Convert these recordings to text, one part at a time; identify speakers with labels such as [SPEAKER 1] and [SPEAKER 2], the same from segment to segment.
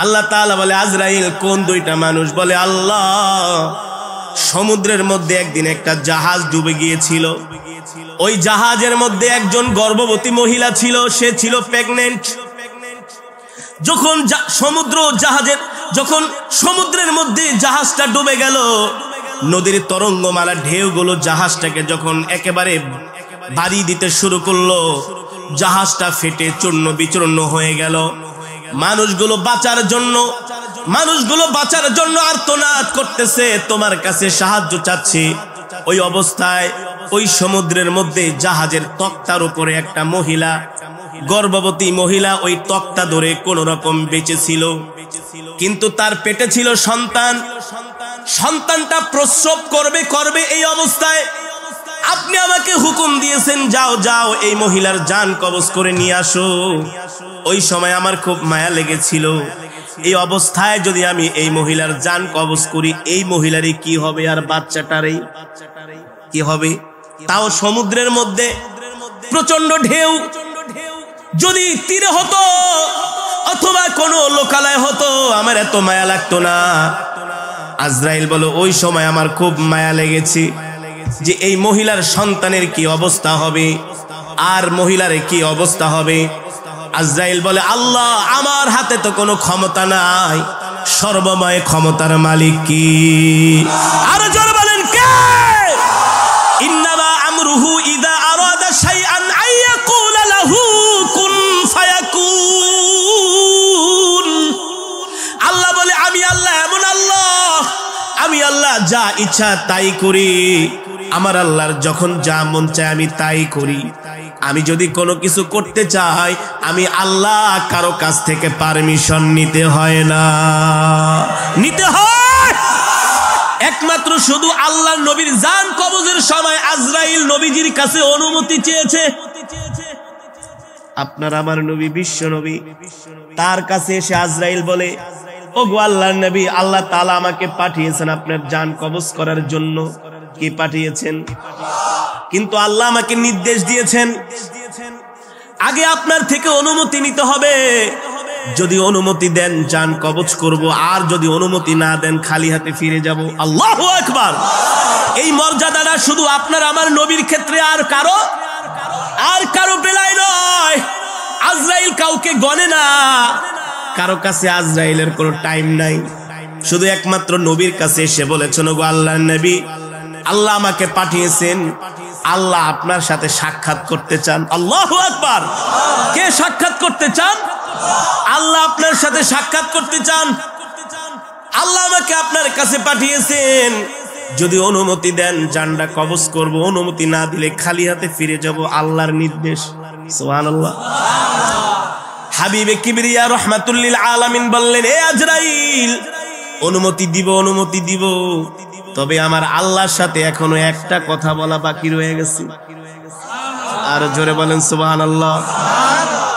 [SPEAKER 1] আল্লাহ তাআলা বলে আজরাইল কোন দুইটা মানুষ? বলে আল্লাহ সমুদ্রের মধ্যে একদিন একটা জাহাজ ডুবে গিয়েছিল, ওই জাহাজের মধ্যে একজন গর্ভবতী মহিলা ছিল, সে ছিল প্রেগন্যান্ট। যখন সমুদ্রের মধ্যে জাহাজটা ডুবে গেল, নদীর তরঙ্গমালা ঢেউগুলো জাহাজটাকে যখন একেবারে বাড়ি দিতে শুরু করলো, জাহাজটা ফেটে চূর্ণ বিচূর্ণ হয়ে গেল। মানুষগুলো বাঁচার জন্য আর্তনাদ করতেছে, তোমার কাছে সাহায্য চাচ্ছে। ওই অবস্থায় ওই সমুদ্রের মধ্যে জাহাজের তক্তার উপরে একটা মহিলা, গর্ভবতী মহিলা, ওই তক্তা ধরে কোন রকম বেঁচে ছিল, কিন্তু তার পেটে ছিল সন্তান। সন্তানটা প্রসব করবে এই অবস্থায় আপনি আমাকে হুকুম দিয়েছেন, যাও এই মহিলার জান কবজ করে নিয়ে আসো। ওই সময় আমার খুব মায়া লেগেছিল, এই অবস্থায় যদি আমি এই মহিলার জান কবজ করি, এই মহিলারই কি হবে আর বাচ্চাটারই কি হবে? তাও সমুদ্রের মধ্যে প্রচন্ড ঢেউ, যদি তীরে হতো অথবা কোনো লোকালয় হতো আমার এত মায়া লাগতো না। আজরাইল বলে ওই সময় আমার খুব মায়া লেগেছে যে এই মহিলার সন্তানের কি অবস্থা হবে আর মহিলার কি অবস্থা হবে। আজরাইল বলে আল্লাহ আমার হাতে তো কোনো ক্ষমতা নাই, সর্বময় ক্ষমতার মালিক কি? আরো জোরে বলেন কে? ইন্নামা আমরুহু ইযা আরাদা শাইআন আইয়াকুলা লাহু কুন ফায়াকুন। আল্লাহ বলে আমি আল্লাহ এমন আল্লাহ, আমি আল্লাহ যা ইচ্ছা তাই করি। আমার আল্লাহর যখন যা মন চায় আমি তাই করি। আমি যদি কোনো কিছু করতে চাই আমি আল্লাহ কারো কাছ থেকে পারমিশন নিতে হয় না, নিতে হয় একমাত্র শুধু আল্লাহর নবীর জান কবজের সময় আজরাইল নবীজির কাছে অনুমতি চেয়েছে। আপনার আমার নবী বিশ্ব নবী, তার কাছে এসে আজরাইল বলে ওগো আল্লাহর নবী, আল্লাহ তাআলা আমাকে পাঠিয়েছেন আপনার জান কবজ করার জন্য। কি পাঠিয়েছেন? কিন্তু আল্লাহ আমাকে নির্দেশ দিয়েছেন আগে আপনার থেকে অনুমতি নিতে হবে। যদি অনুমতি দেন জান কবজ করব, আর যদি অনুমতি না দেন খালি হাতে ফিরে যাব। আল্লাহু আকবার। এই মর্যাদাটা শুধু আপনার আমার নবীর ক্ষেত্রে, আর কারো বেলায় নয়। আজরাইল কাউকে গনে না, কারো কাছে আজরাইলের কোনো টাইম নাই। শুধু একমাত্র নবীর কাছে এসে বলেছেন ওগো আল্লাহর নবী, আল্লাহ আমাকে পাঠিয়েছেন, আল্লাহ আপনার সাথে সাক্ষাৎ করতে চান। আল্লাহু আকবার। কে সাক্ষাৎ করতে চান? আল্লাহ আপনার সাথে সাক্ষাৎ করতে চান। আল্লাহ আমাকে আপনার কাছে পাঠিয়েছেন, যদি অনুমতি দেন জানটা কবজ করব, অনুমতি না দিলে খালি হাতে ফিরে যাব। আল্লাহর নির্দেশ। সুবহানাল্লাহ। হাবিবে কিবরিয়া রাহমাতুল লিল আলামিন বললেন এ আজরাইল অনুমতি দিব, তবে আমার আল্লাহর সাথে এখনো একটা কথা বলা বাকি রয়ে গেছে। আর জোরে বলেন সুবহানাল্লাহ।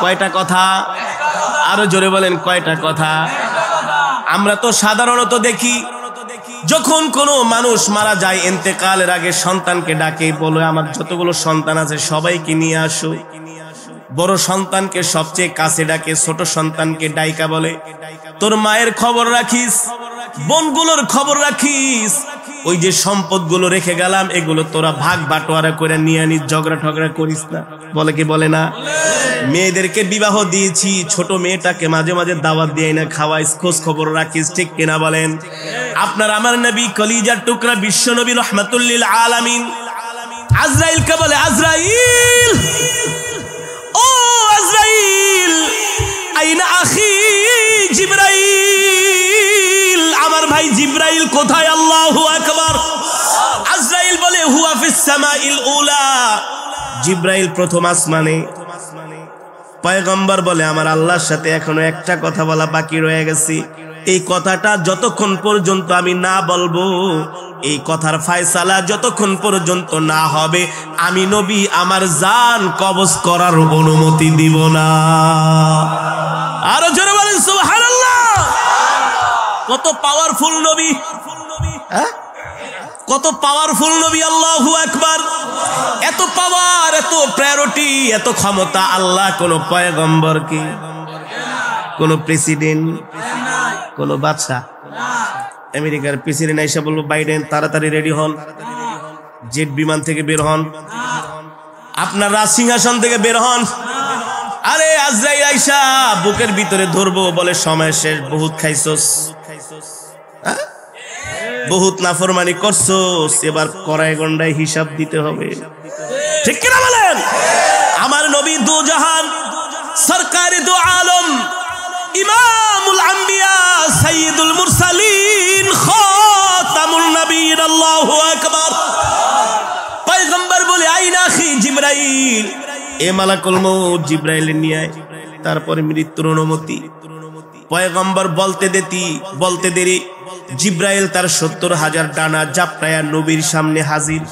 [SPEAKER 1] কয়টা কথা? আরো জোরে বলেন কয়টা কথা? আমরা তো সাধারণত দেখি যখন কোনো মানুষ মারা যায় ইন্তেকালের আগে সন্তানকে ডাকে, বলে আমার যতগুলো সন্তান আছে সবাইকে নিয়ে আসো। বড় সন্তানকে সবচেয়ে কাছে ডাকে, ছোট সন্তানকে ডাইকা বলে তোর মায়ের খবর রাখিস, বোনগুলোর খবর রাখিস, ওই যে সম্পদগুলো রেখে গেলাম এগুলো তোরা ভাগ বাটোয়ারা করে নিয়ে আনিস, ঝগড়া ঠগড়া করিস না। বলে কি বলে না? মেয়েদেরকে বিবাহ দিয়েছি, ছোট মেয়েটাকে মাঝে মাঝে দাওয়াত দিয়ে না খাওয়াইস, খোঁজ খবর রাখিস, ঠিক কিনা বলেন? আপনার আমার নবী কলিজার টুকরা বিশ্ব নবী রাহমাতুল লিল আলামিন আজরাইলকে বলে আজরাইল, ও আজরাইল, আইনা আখি জিবরাইল, আমার ভাই জিবরাইল কোথায়? আল্লাহু আকবার। আজরাইল বলে হুয়া ফিস সামাইল উলা, জিবরাইল প্রথম আসমানে। পয়গম্বর বলে আমার আল্লাহর সাথে এখনো একটা কথা বলা বাকি রয়ে গেছে, এই কথাটা যতক্ষণ পর্যন্ত আমি না বলবো, এই কথার ফয়সালা যতক্ষণ পর্যন্ত না হবে, আমি নবী আমার জান কবজ করার অনুমতি দিব না। আরো জোরে বলেন সুবহানাল্লাহ। কত পাওয়ারফুল নবী, কত পাওয়ারফুল নবী। আল্লাহু আকবার। এত পাওয়ার, এত প্রায়োরিটি, এত ক্ষমতা আল্লাহ কোন পয়গম্বরকে কোন প্রেসিডেন্ট, কোন বাদশা। আমেরিকার প্রেসিডেন্ট আইসা বলবো বাইডেন তাড়াতাড়ি রেডি হন, জেট বিমান থেকে বের হন, আপনার রাজ সিংহাসন থেকে বের হন। আরে আজরাইল আইসা বুকের ভিতরে ধরবো, বলে সময় শেষ, বহুত খাইছস, বহুত নাফরমানি করছস, এবার কড়াই গন্ডায় হিসাব দিতে হবে। ঠিক কিনা বলেন? আমার নবী দু জাহান সরকারি দু আলম ইমামুল আম্বিয়া সাইয়্যিদুল মুরসালিন খাতামুন নবিয়্যিন, আল্লাহু আকবার। পয়গম্বর বলে আইনা আখি জিবরাইল, এ মালাকুল মউত জিবরাইল নিয়ে আয়। তারপরে মৃত্যুর অনুমতি। পয়গম্বর বলতে দেরি জিবরাইল তার ৭০,০০০ ডানা জাপটায়া নবীর সামনে হাজির।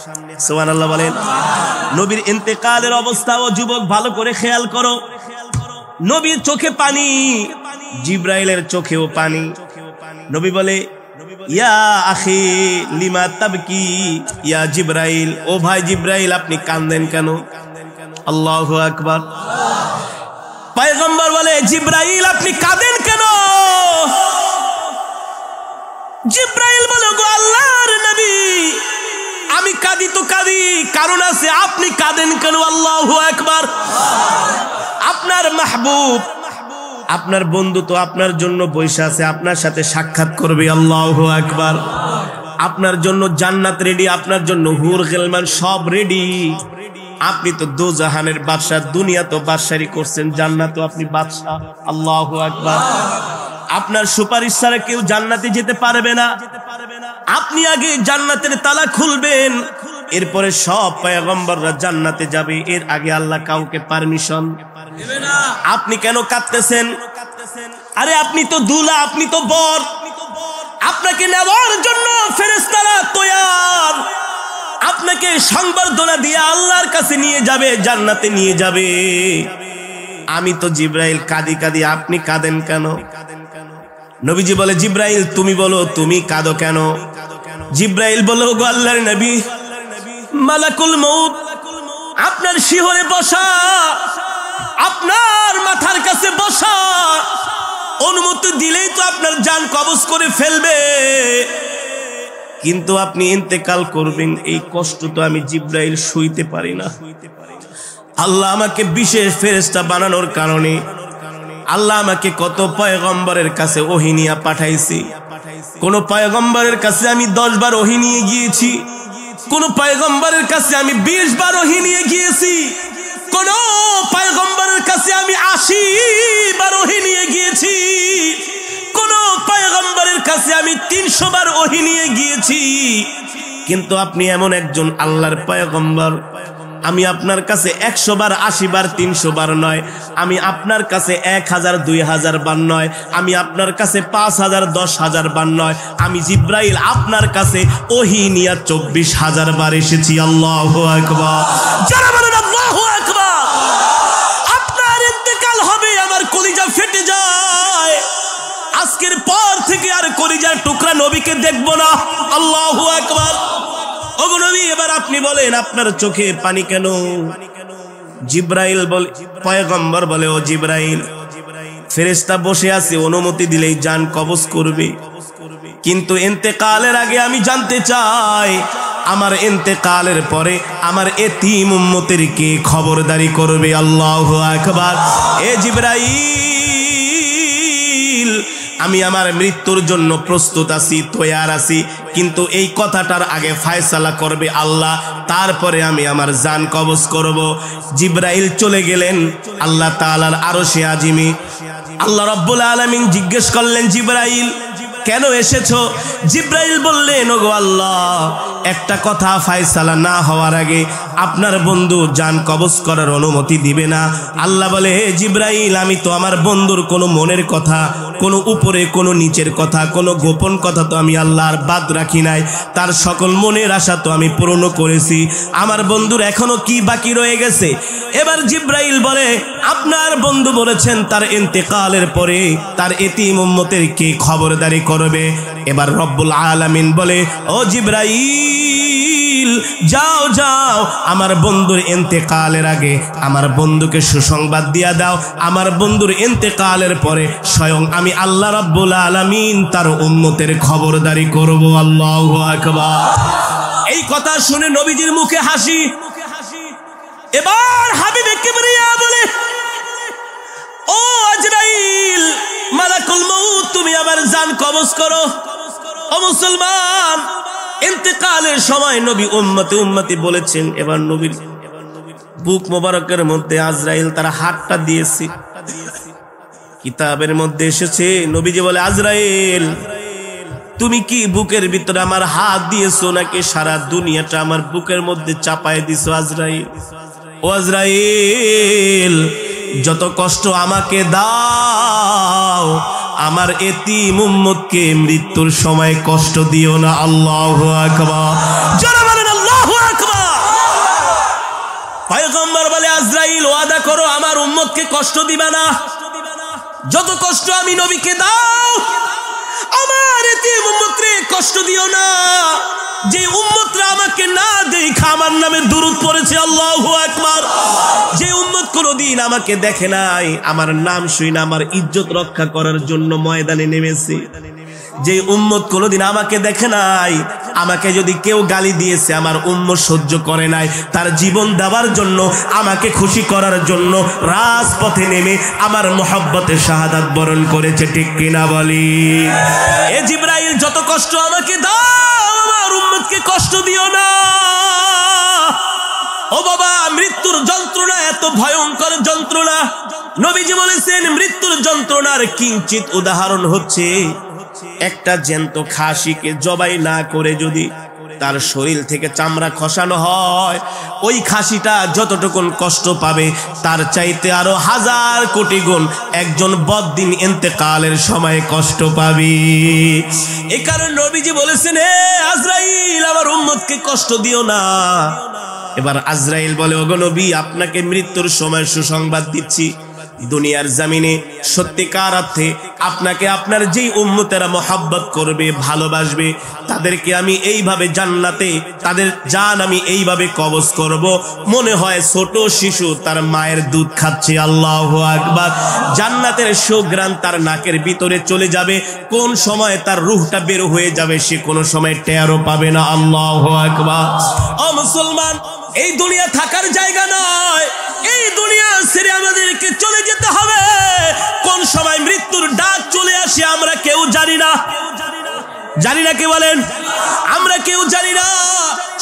[SPEAKER 1] সুবহানাল্লাহ বলেন। নবীর ইন্তেকালের অবস্থা ও যুবক ভালো করে খেয়াল করো। নবীর চোখে পানি, জিবরাইলের চোখেও পানি। নবী বলে ইয়া আখি লিমা তাবকি ইয়া জিবরাইল, ও ভাই জিবরাইল আপনি কাঁদেন কেন? আল্লাহু আকবার। পয়গম্বর বলে জিবরাইল আপনি কাঁদেন কেন? জিবরাইল বলে গো আল্লাহর নবী আমি কাঁদি তো কাঁদি, কারণ আছে, আপনি কাঁদেন কেন? আল্লাহু আকবার। আপনার মাহবুব, আপনার বন্ধু তো আপনার জন্য বসে আছে, আপনার সাথে সাক্ষাৎ করবে। আল্লাহু আকবার। আপনার জন্য জান্নাত রেডি, আপনার জন্য হুর গিলমান সব রেডি। আপনি তো দো জাহানের বাদশা, দুনিয়া তো বাদশাহী করছেন, জান্নাত আপনি বাদশা। আল্লাহু আকবার। আপনার সুপারিশ ছাড়া কেউ জান্নাতে যেতে পারবে না। আপনি আগে জান্নাতের তালা খুলবেন, এরপরে সব পয়গম্বররা জান্নাতে যাবে। এর আগে আল্লাহ কাউকে পারমিশন দেবে না। আপনি কেন কাঁদতেছেন? আরে আপনি তো দুলা, আপনি তো বর, আপনাকে নেওয়ার জন্য ফেরেশতারা তৈয়ার। আপনাকে সংবর্ধনা দিয়ে আল্লাহর কাছে নিয়ে যাবে, জান্নাতে নিয়ে যাবে। আমি তো জিবরাইল কাঁদি কাঁদি, আপনি কাঁদেন কেন? নবীজি বলে জিবরাইল তুমি বলো তুমি কাঁদো কেন? জিবরাইল বলো গো আল্লাহর নবী মালাকুল মউত আপনার শিহরে বসা, আপনার মাথার কাছে বসা, অনুমতি দিলেই তো আপনার জান কবজ করে ফেলবে, কিন্তু আপনি ইন্তেকাল করবেন, এই কষ্ট তো আমি জিবরাইল সইতে পারি না। আল্লাহ আমাকে বিশেষ ফেরেশতা বানানোর কারণে আল্লাহ আমাকে কত পয়গম্বরের কাছে ওহী নিয়ে পাঠাইছি। কোন পয়গম্বরের কাছে আমি 10 বার ওহী নিয়ে গিয়েছি, কোন পয়গম্বরের কাছে আমি 20 বার ওহী নিয়ে গিয়েছি, কোন পয়গম্বরের কাছে আমি 80 বার ওহী নিয়ে গিয়েছি, কোন পয়গম্বরের কাছে আমি 300 বার ওহী নিয়ে গিয়েছি। কিন্তু আপনি এমন একজন আল্লাহর পয়গম্বর, আমি আপনার কাছে 100 বার 80 বার 300 বার নয়, আমি আপনার কাছে 1000 2000 বার নয়, আমি আপনার কাছে 5000 10000 বার নয়, আমি জিবরাইল আপনার কাছে ওহী নিয়ে 24000 বার এসেছি। আল্লাহু আকবার। যারা বলেন আল্লাহু আকবার। আপনার ইন্তেকাল হবে, আমার কলিজা ফেটে যায়। আজকের পর থেকে আর কলিজার টুকরা নবীকে দেখব না। আল্লাহু আকবার। ওগো নবী এবার আপনি বলেন আপনার চোখে পানি কেন? জিবরাইল বলে, পয়গম্বর বলে ও জিবরাইল ফেরেশতা বসে আছে, অনুমতি দিলেই জান কবজ করবে, কিন্তু ইন্তেকালের আগে আমি জানতে চাই আমার ইন্তেকালের পরে আমার এতিম উম্মতের কে খবরদারি করবে? আল্লাহু আকবার। এ জিবরাইল আমি আমার মৃত্যুর জন্য প্রস্তুত আছি, তৈয়ার আছি, কিন্তু এই কথাটার আগে ফয়সালা করবে আল্লাহ, তারপরে আমি আমার জান কবজ করব। জিবরাইল চলে গেলেন আল্লাহ তাআলার আরশে আজিমে। আল্লাহ রাব্বুল আলামিন জিজ্ঞেস করলেন জিবরাইল কেন এসেছো? জিবরাইল বললেন ওগো আল্লাহ একটা কথা ফয়সালা না হওয়ার আগে আপনার বন্ধু জান কবজ করার অনুমতি দিবে না। আল্লাহ বলে হে জিবরাইল আমি তো আমার বন্ধুর কোনো মনের কথা, কোনো উপরে কোনো নিচের কথা, কোনো গোপন কথা তো আমি আল্লাহর বাদ রাখি নাই, তার সকল মনের আশা তো আমি পূর্ণ করেছি। আমার বন্ধুর এখনো কি বাকি রয়ে গেছে? এবার জিবরাইল বলে আপনার বন্ধু বলেছেন তার ইন্তেকালের পরে তার এতিম উম্মতের কে খবরদারি করবে। এবার রব্বুল আলামিন বলে ও জিবরাইল আজরাইল যাও যাও আমার বন্ধুর ইন্তেকালের আগে আমার বন্ধুকে সুসংবাদ দিয়া দাও, আমার বন্ধুর ইন্তেকালের পরে স্বয়ং আমি আল্লাহ রাব্বুল আলামিন তার উম্মতের খবরদারি করব। আল্লাহু আকবার। এই কথা শুনে নবীজির মুখে হাসি। এবার হাবিবে কিবরিয়া বলে, ও আজরাইল, মালাকুল মউত তুমি আবার জান কবজ করো। ও মুসলমান, ইন্তেকালের সময় নবী উম্মতি উম্মতি বলেছেন। এবার নবীর বুক মোবারকের মধ্যে আজরাইল তার হাতটা দিয়েছে। কিতাবের মধ্যে এসেছে নবীজি বলে, আজরাইল তুমি কি বুকের ভিতরে আমার হাত দিয়েছো নাকি সারা দুনিয়াটা আমার বুকের মধ্যে চাপায় দিছো? আজরাইল, ও আজরাইল যত কষ্ট আমাকে দাও, আমার এতিম উম্মতকে মৃত্যুর সময় কষ্ট দিও না। আল্লাহু আকবার। যারা বলেন আল্লাহু আকবার। পয়গম্বর বলে, আজরাইল ওয়াদা করো আমার উম্মতকে কষ্ট দিবা না। যত কষ্ট আমি নবীকে দাও, আমার এতিম উম্মতকে কষ্ট দিও না। যে উম্মতরা আমাকে না দেখা আমার নামে দুরূদ পড়েছে, আল্লাহু আকবার, যে উম্মত কোনদিন আমাকে দেখে নাই, আমার নাম শুনে আমার ইজ্জত রক্ষা করার জন্য ময়দানে নেমেছে, যে উম্মত কোনদিন আমাকে দেখে নাই, আমাকে যদি কেউ গালি দিয়েছে আমার উম্মত সহ্য করে নাই, তার জীবন দেওয়ার জন্য আমাকে খুশি করার জন্য রাজপথে নেমে আমার মহব্বতে শাহাদাত বরণ করেছে। ঠিক কিনা বলি? এ জিবরাইল যত কষ্ট আমাকে দাও, আমার উম্মতকে কষ্ট দিও না। ও বাবা, মৃত্যুর যন্ত্রণা এত ভয়ঙ্কর যন্ত্রণা। নবীজি বলেছেন মৃত্যুর যন্ত্রণার কিঞ্চিত উদাহরণ হচ্ছে একটা জ্যান্ত খাসিকে জবাই না করে যদি তার শরীর থেকে চামড়া খসানো হয়, ওই খাসিটা যতটুকুন কষ্ট পাবে তার চাইতে আরো হাজার কোটি গুণ একজন বদ্দিন ইন্তেকালের সময় কষ্ট পাবে। এই কারণে নবীজি বলেছেন, হে আজরাইল আমার উম্মতকে কষ্ট দিও না। এবার আজরাইল বলে, ওগো নবী আপনাকে মৃত্যুর সময় সুসংবাদ দিচ্ছি, দুনিয়ার জমিনে সত্যিকার অর্থে আপনাকে আপনার যেই উম্মতেরা মহব্বত করবে, ভালোবাসবে, তাদেরকে আমি এইভাবে জান্নাতে তাদের জান আমি এইভাবে কবজ করব, মনে হয় ছোট শিশু তার মায়ের দুধ খাচ্ছে। আল্লাহু আকবার। জান্নাতের সুঘ্রাণ তার নাকের ভিতরে চলে যাবে, কোন সময় তার রূহটা বের হয়ে যাবে সে কোনো সময় টেরও পাবে না। আল্লাহু আকবার। ও মুসলমান, এই দুনিয়া থাকার জায়গা নয়, এই দুনিয়া ছেড়ে আমাদেরকে চলে যেতে হবে। কোন সময় মৃত্যুর ডাক চলে আসে আমরা কেউ জানি না। জানি না কে বলেন? আমরা কেউ জানি না।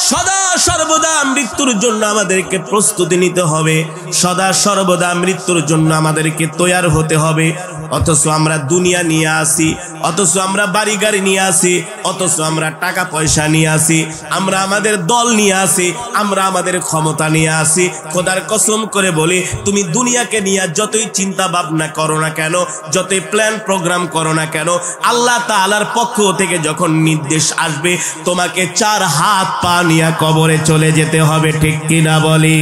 [SPEAKER 1] সদা সর্বদা মৃত্যুর জন্য আমাদেরকে প্রস্তুতি নিতে হবে, সদা সর্বদা মৃত্যুর জন্য আমাদেরকে তৈয়ার হতে হবে। অথচ আমরা দুনিয়া নিয়ে আসি, অথচ আমরা বাড়ি গাড়ি নিয়ে আসি, অথচ আমরা টাকা পয়সা নিয়ে আসি, আমরা আমাদের দল নিয়ে আসি, আমরা আমাদের ক্ষমতা নিয়ে আসি। খোদার কসম করে বলি, তুমি দুনিয়াকে নিয়ে যতই চিন্তা ভাবনা করো না কেন, যতই প্ল্যান প্রোগ্রাম করো না কেন, আল্লাহ তাআলার পক্ষ থেকে যখন নির্দেশ আসবে তোমাকে 4 হাত পা নিয়ে কবরে চলে যেতে হবে। ঠিক কিনা বলি?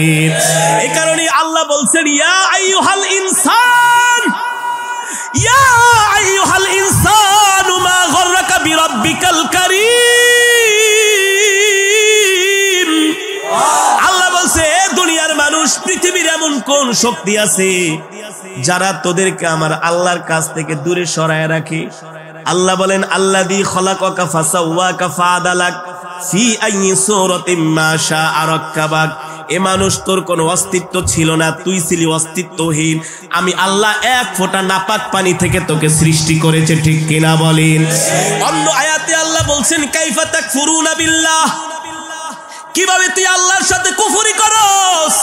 [SPEAKER 1] এই কারণে আল্লাহ বলছেন, ইয়া আইয়ুহাল ইনসান, ইয়া আইয়ুহাল ইনসানু মা গররাকা বিরাব্বিকাল কারীম। আল্লাহ বলছে, এ দুনিয়ার মানুষ, পৃথিবীর এমন কোন শক্তি আছে যারা তোদেরকে আমার আল্লাহর কাছ থেকে দূরে সরায় রাখে? আল্লাহ বলেন, আল্লাযী খলাকাকা ফাসাওয়াকা ফাআদালাক ফি আইয়ি সূরাতিন মা শাআ রাক্কাবাক। এ মানুষ তোর কোনো অস্তিত্ব ছিল না, তুই ছিলি অস্তিত্বহীন। আমি আল্লাহ এক ফোঁটা নাপাক পানি থেকে তোকে সৃষ্টি করেছে। ঠিক কিনা বলেন? অন্য আয়াতে আল্লাহ বলছেন, কাইফা তাকফুরুনা বিল্লাহ, কিভাবে তুই আল্লাহর সাথে কুফরি করস,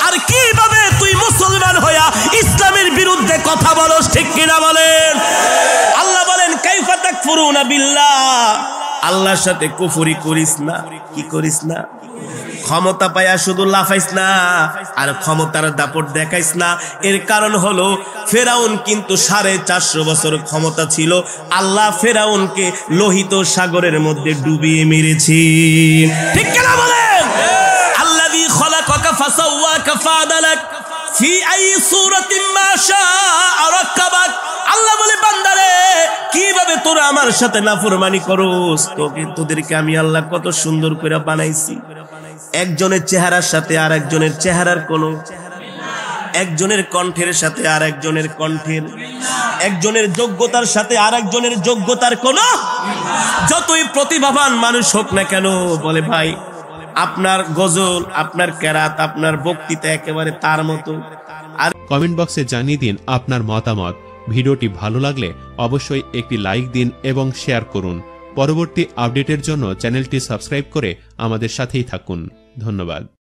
[SPEAKER 1] আর কিভাবে তুই মুসলমান হইয়া ইসলামের বিরুদ্ধে কথা বলস। ঠিক কিনা বলেন? আল্লাহ বলেন, কাইফা তাকফুরুনা বিল্লাহ, আল্লাহর সাথে কুফরি করিস না। কি করিস না? ক্ষমতা পায়া শুধু লাফাইস না, আর ক্ষমতার দাপট দেখাইস না। এর কারণ হলো ফেরাউন কিন্তু 450 বছর ক্ষমতা ছিল, আল্লাহ ফেরাউনকে লোহিত সাগরের মধ্যে ডুবিয়ে মেরেছে। ঠিক কিনা বলেন? আল্লাযী খলাকাকা ফাসাওয়াকা ফাআদালাক ফি আইয়ি সূরাতিন মা শাআ রাক্কাবাক। আল্লাহ বলে, বান্দারে কিভাবে তোরা আমার সাথে নাফরমানি করস, তোদেরকে আমি আল্লাহ কত সুন্দর করে বানাইছি। একজনের চেহারার সাথে আর একজনের চেহারার কোনো, একজনের কণ্ঠের সাথে আর একজনের কণ্ঠের, একজনের যোগ্যতার সাথে আর একজনের যোগ্যতার কোনো, যতই প্রতিভাবান মানুষ হোক না কেন, বলে ভাই আপনার গজল, আপনার কেরাত, আপনার বক্তৃতা একেবারে তার মতো। আর
[SPEAKER 2] কমেন্ট বক্সে জানিয়ে দিন আপনার মতামত। ভিডিওটি ভালো লাগলে অবশ্যই একটি লাইক দিন এবং শেয়ার করুন। পরবর্তী আপডেটের জন্য চ্যানেলটি সাবস্ক্রাইব করে আমাদের সাথেই থাকুন। ধন্যবাদ।